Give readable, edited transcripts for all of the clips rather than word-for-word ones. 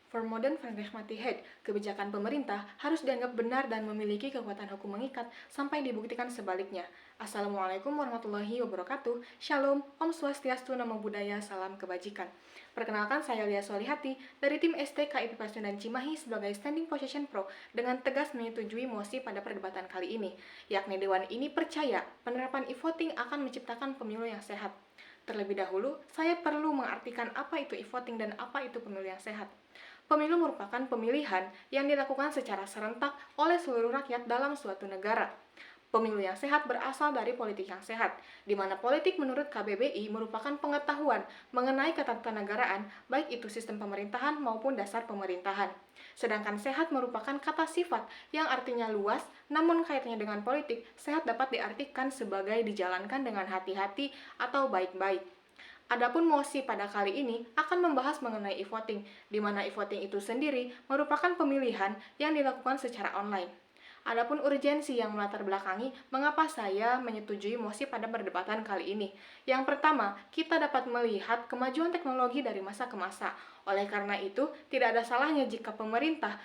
For modern Vereinigungsmeerderheid, kebijakan pemerintah harus dianggap benar dan memiliki kekuatan hukum mengikat sampai dibuktikan sebaliknya. Assalamualaikum warahmatullahi wabarakatuh. Shalom, Om Swastiastu, Namo Buddhaya, Salam Kebajikan. Perkenalkan, saya Lia Solihati dari tim STKIP Pasundan Cimahi sebagai Standing Position Pro dengan tegas menyetujui mosi pada perdebatan kali ini, yakni Dewan ini percaya penerapan e-voting akan menciptakan pemilu yang sehat. Terlebih dahulu, saya perlu mengartikan apa itu e-voting dan apa itu pemilu yang sehat. Pemilu merupakan pemilihan yang dilakukan secara serentak oleh seluruh rakyat dalam suatu negara. Pemilu yang sehat berasal dari politik yang sehat, di mana politik menurut KBBI merupakan pengetahuan mengenai ketatanegaraan, baik itu sistem pemerintahan maupun dasar pemerintahan. Sedangkan sehat merupakan kata sifat yang artinya luas, namun kaitannya dengan politik, sehat dapat diartikan sebagai dijalankan dengan hati-hati atau baik-baik. Adapun mosi pada kali ini akan membahas mengenai e-voting, di mana e-voting itu sendiri merupakan pemilihan yang dilakukan secara online. Adapun urgensi yang melatar belakangi mengapa saya menyetujui mosi pada perdebatan kali ini. Yang pertama, kita dapat melihat kemajuan teknologi dari masa ke masa. Oleh karena itu, tidak ada salahnya jika pemerintah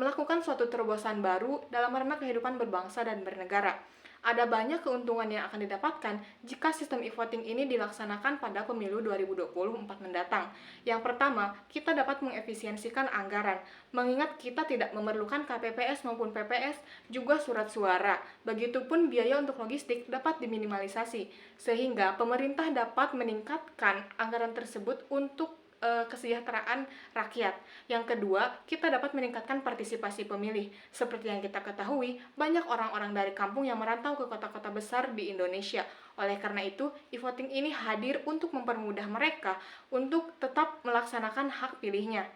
melakukan suatu terobosan baru dalam ranah kehidupan berbangsa dan bernegara. Ada banyak keuntungan yang akan didapatkan jika sistem e-voting ini dilaksanakan pada pemilu 2024 mendatang. Yang pertama, kita dapat mengefisiensikan anggaran, mengingat kita tidak memerlukan KPPS maupun PPS, juga surat suara. Begitupun biaya untuk logistik dapat diminimalisasi, sehingga pemerintah dapat meningkatkan anggaran tersebut untuk kesejahteraan rakyat. Yang kedua, kita dapat meningkatkan partisipasi pemilih. Seperti yang kita ketahui, banyak orang-orang dari kampung yang merantau ke kota-kota besar di Indonesia. Oleh karena itu, e-voting ini hadir untuk mempermudah mereka untuk tetap melaksanakan hak pilihnya.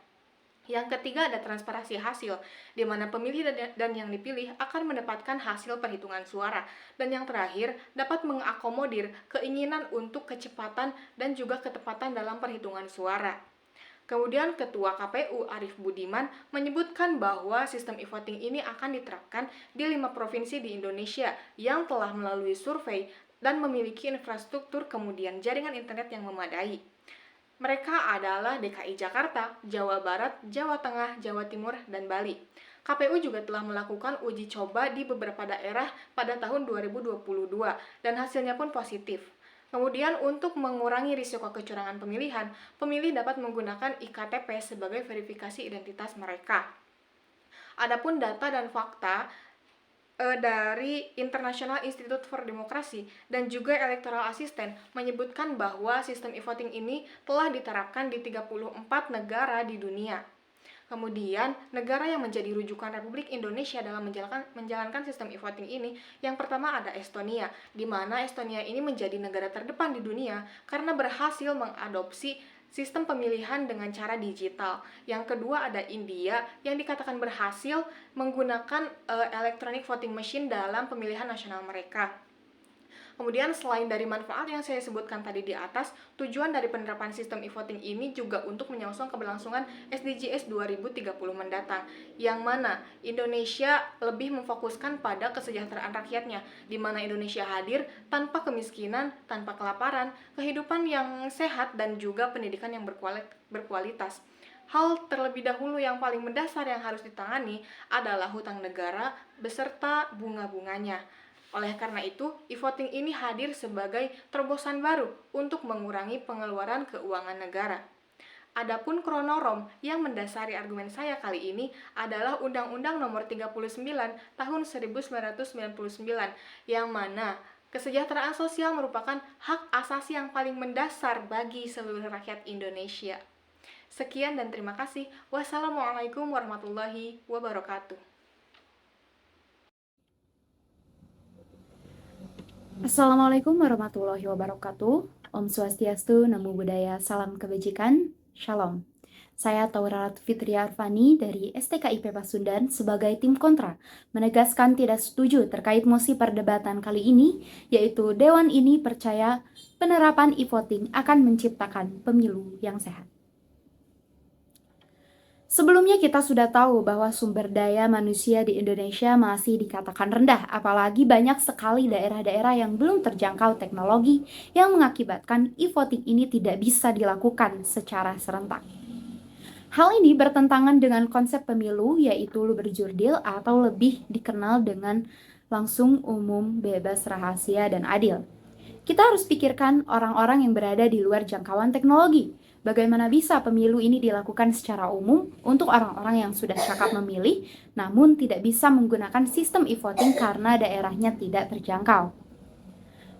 Yang ketiga ada transparansi hasil, di mana pemilih dan yang dipilih akan mendapatkan hasil perhitungan suara. Dan yang terakhir, dapat mengakomodir keinginan untuk kecepatan dan juga ketepatan dalam perhitungan suara. Kemudian Ketua KPU Arief Budiman menyebutkan bahwa sistem e-voting ini akan diterapkan di 5 provinsi di Indonesia yang telah melalui survei dan memiliki infrastruktur kemudian jaringan internet yang memadai. Mereka adalah DKI Jakarta, Jawa Barat, Jawa Tengah, Jawa Timur, dan Bali. KPU juga telah melakukan uji coba di beberapa daerah pada tahun 2022 dan hasilnya pun positif. Kemudian untuk mengurangi risiko kecurangan pemilihan, pemilih dapat menggunakan iktp sebagai verifikasi identitas mereka. Adapun data dan fakta dari International Institute for Democracy dan juga Electoral Assistant menyebutkan bahwa sistem e-voting ini telah diterapkan di 34 negara di dunia. Kemudian, negara yang menjadi rujukan Republik Indonesia dalam menjalankan sistem e-voting ini, yang pertama ada Estonia, di mana Estonia ini menjadi negara terdepan di dunia karena berhasil mengadopsi sistem pemilihan dengan cara digital. Yang kedua ada India yang dikatakan berhasil menggunakan electronic voting machine dalam pemilihan nasional mereka. Kemudian selain dari manfaat yang saya sebutkan tadi di atas, tujuan dari penerapan sistem e-voting ini juga untuk menyongsong keberlangsungan SDGs 2030 mendatang, yang mana Indonesia lebih memfokuskan pada kesejahteraan rakyatnya, di mana Indonesia hadir tanpa kemiskinan, tanpa kelaparan, kehidupan yang sehat, dan juga pendidikan yang berkualitas. Hal terlebih dahulu yang paling mendasar yang harus ditangani adalah hutang negara beserta bunga-bunganya. Oleh karena itu, e-voting ini hadir sebagai terobosan baru untuk mengurangi pengeluaran keuangan negara. Adapun kronorom yang mendasari argumen saya kali ini adalah Undang-Undang Nomor 39 Tahun 1999, yang mana kesejahteraan sosial merupakan hak asasi yang paling mendasar bagi seluruh rakyat Indonesia. Sekian dan terima kasih. Wassalamualaikum warahmatullahi wabarakatuh. Assalamualaikum warahmatullahi wabarakatuh. Om Swastiastu, Namo Buddhaya, Salam Kebajikan, Shalom. Saya Taura Fitria Arfani dari STKIP Pasundan sebagai tim kontra menegaskan tidak setuju terkait mosi perdebatan kali ini, yaitu Dewan ini percaya penerapan e-voting akan menciptakan pemilu yang sehat. Sebelumnya kita sudah tahu bahwa sumber daya manusia di Indonesia masih dikatakan rendah, apalagi banyak sekali daerah-daerah yang belum terjangkau teknologi yang mengakibatkan e-voting ini tidak bisa dilakukan secara serentak. Hal ini bertentangan dengan konsep pemilu, yaitu luber-jurdil atau lebih dikenal dengan langsung, umum, bebas, rahasia, dan adil. Kita harus pikirkan orang-orang yang berada di luar jangkauan teknologi. Bagaimana bisa pemilu ini dilakukan secara umum untuk orang-orang yang sudah cakap memilih, namun tidak bisa menggunakan sistem e-voting karena daerahnya tidak terjangkau.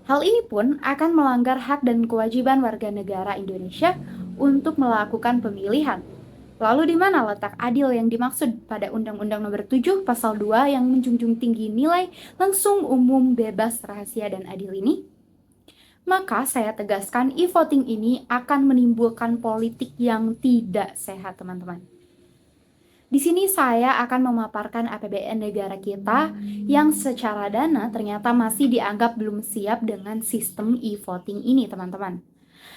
Hal ini pun akan melanggar hak dan kewajiban warga negara Indonesia untuk melakukan pemilihan. Lalu di mana letak adil yang dimaksud pada Undang-Undang Nomor 7 Pasal 2 yang menjunjung tinggi nilai langsung, umum, bebas, rahasia, dan adil ini? Maka saya tegaskan e-voting ini akan menimbulkan politik yang tidak sehat, teman-teman. Di sini saya akan memaparkan APBN negara kita yang secara dana ternyata masih dianggap belum siap dengan sistem e-voting ini, teman-teman.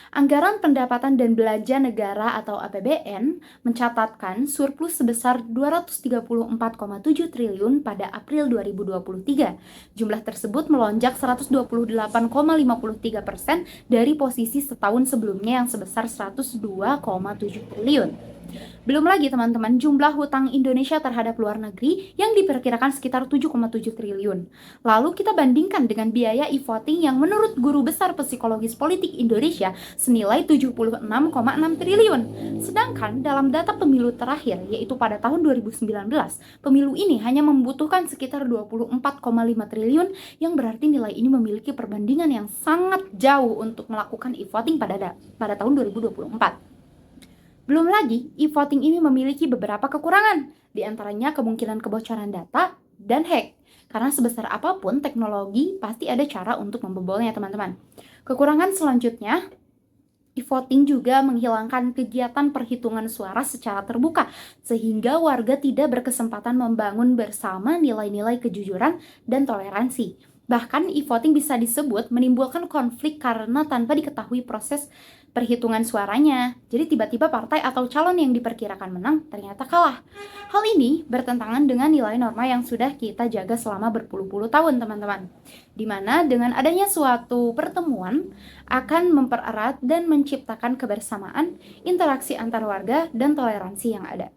Anggaran pendapatan dan belanja negara atau APBN mencatatkan surplus sebesar 234,7 triliun pada April 2023. Jumlah tersebut melonjak 128,53% dari posisi setahun sebelumnya yang sebesar 102,7 triliun. Belum lagi teman-teman, jumlah hutang Indonesia terhadap luar negeri yang diperkirakan sekitar 7,7 triliun. Lalu kita bandingkan dengan biaya e-voting yang menurut Guru Besar Psikologis Politik Indonesia senilai 76,6 triliun. Sedangkan dalam data pemilu terakhir, yaitu pada tahun 2019, pemilu ini hanya membutuhkan sekitar 24,5 triliun, yang berarti nilai ini memiliki perbandingan yang sangat jauh untuk melakukan e-voting pada tahun 2024. Belum lagi, e-voting ini memiliki beberapa kekurangan, di antaranya kemungkinan kebocoran data dan hack. Karena sebesar apapun teknologi, pasti ada cara untuk membobolnya, teman-teman. Kekurangan selanjutnya, e-voting juga menghilangkan kegiatan perhitungan suara secara terbuka, sehingga warga tidak berkesempatan membangun bersama nilai-nilai kejujuran dan toleransi. Bahkan e-voting bisa disebut menimbulkan konflik karena tanpa diketahui proses perhitungan suaranya. Jadi tiba-tiba partai atau calon yang diperkirakan menang ternyata kalah. Hal ini bertentangan dengan nilai norma yang sudah kita jaga selama berpuluh-puluh tahun, teman-teman. Dimana dengan adanya suatu pertemuan akan mempererat dan menciptakan kebersamaan, interaksi antar warga, dan toleransi yang ada.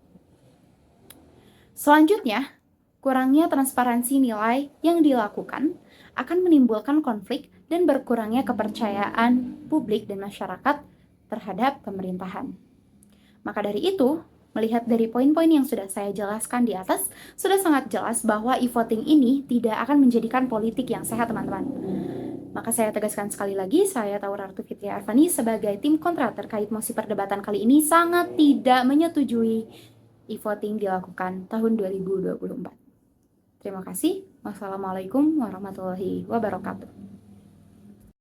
Selanjutnya, kurangnya transparansi nilai yang dilakukan akan menimbulkan konflik dan berkurangnya kepercayaan publik dan masyarakat terhadap pemerintahan. Maka dari itu, melihat dari poin-poin yang sudah saya jelaskan di atas, sudah sangat jelas bahwa e-voting ini tidak akan menjadikan politik yang sehat, teman-teman. Maka saya tegaskan sekali lagi, saya Tauraratu Fitria Arfani sebagai tim kontra terkait mosi perdebatan kali ini sangat tidak menyetujui e-voting dilakukan tahun 2024. Terima kasih. Wassalamualaikum warahmatullahi wabarakatuh.